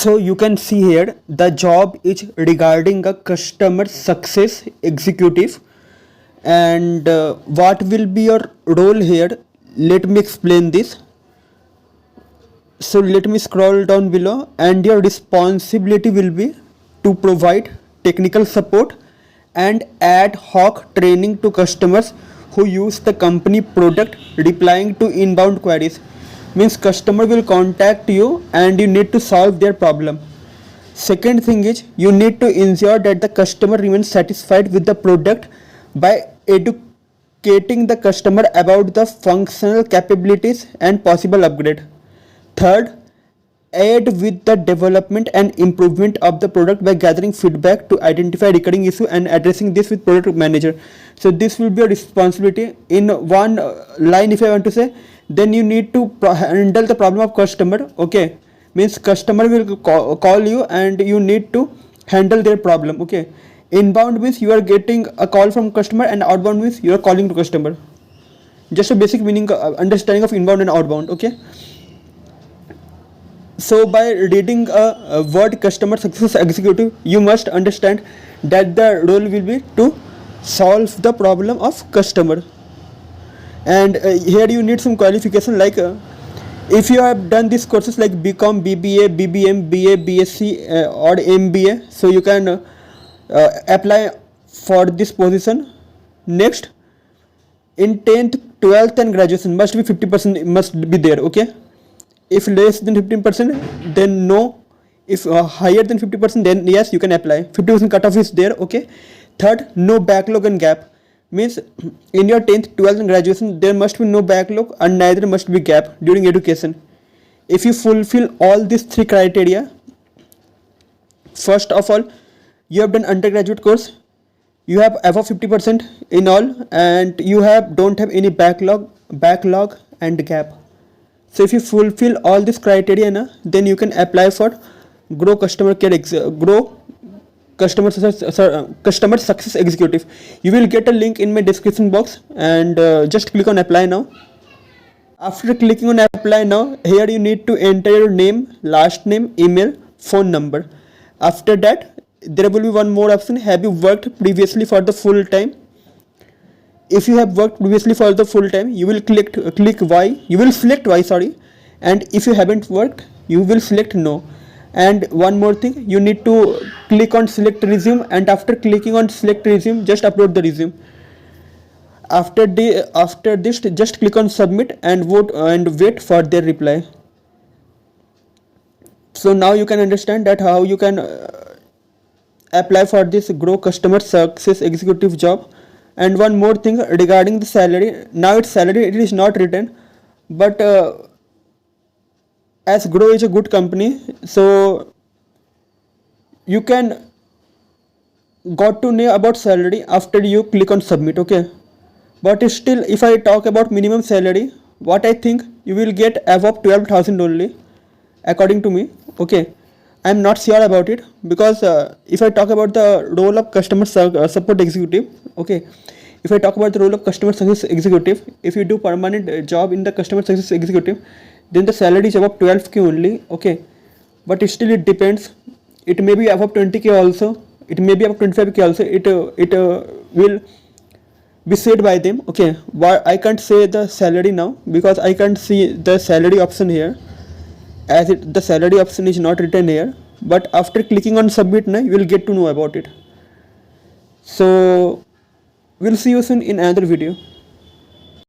So you can see here the job is regarding a customer success executive, and what will be your role here? Let me explain this. So let me scroll down below, and your responsibility will be to provide technical support and ad hoc training to customers who use the company product, replying to inbound queries. Means customer will contact you and you need to solve their problem. Second thing is you need to ensure that the customer remains satisfied with the product by educating the customer about the functional capabilities and possible upgrade. Third, aid with the development and improvement of the product by gathering feedback to identify recurring issue and addressing this with product manager. So this will be a responsibility in one line. If I want to say, then you need to handle the problem of customer. Okay, means customer will call you and you need to handle their problem. Okay, inbound means you are getting a call from customer, and outbound means you are calling to customer. Just a basic meaning, understanding of inbound and outbound. Okay. So by reading a word customer success executive, you must understand that the role will be to solve the problem of customer. And here you need some qualification, like if you have done these courses like BCom, BBA, BBM, BA, BSc or MBA, so you can apply for this position. Next, in 10th, 12th and graduation must be 50% must be there. Okay, if less than 15%, then no. If higher than 50%, then yes, you can apply. 50% cutoff is there. Okay. Third, no backlog and gap. Means in your 10th, 12th and graduation, there must be no backlog and neither must be gap during education. If you fulfill all these three criteria, first of all, you have done undergraduate course, you have above 50% in all, and you don't have any backlog and gap. So if you fulfill all this criteria, then you can apply for Grow Customer Customer Success Executive. You will get a link in my description box, and just click on apply now. After clicking on apply now, here you need to enter your name, last name, email, phone number. After that, there will be one more option. Have you worked previously for the full time? If you have worked previously for the full time, you will click Y. You will select Y, sorry. And if you haven't worked, you will select no. And one more thing, you need to click on select resume, and after clicking on select resume, just upload the resume. After this, just click on submit and vote and wait for their reply. So now you can understand that how you can apply for this Grow Customer Success Executive job. And one more thing regarding the salary. Now its salary, it is not written, but as Grow is a good company, so you can got to know about salary after you click on submit. Okay, but still, if I talk about minimum salary, what I think you will get above 12,000 only, according to me. Okay, I am not sure about it, because if I talk about the role of customer support executive, okay, if I talk about the role of customer success executive, if you do permanent job in the customer success executive, then the salary is above 12k only. Okay, but still it depends. It may be above 20k also. It may be above 25k also. It will be said by them. Okay, why I can't say the salary now, because I can't see the salary option here, as the salary option is not written here. But after clicking on submit now, you will get to know about it. So we'll see you soon in another video.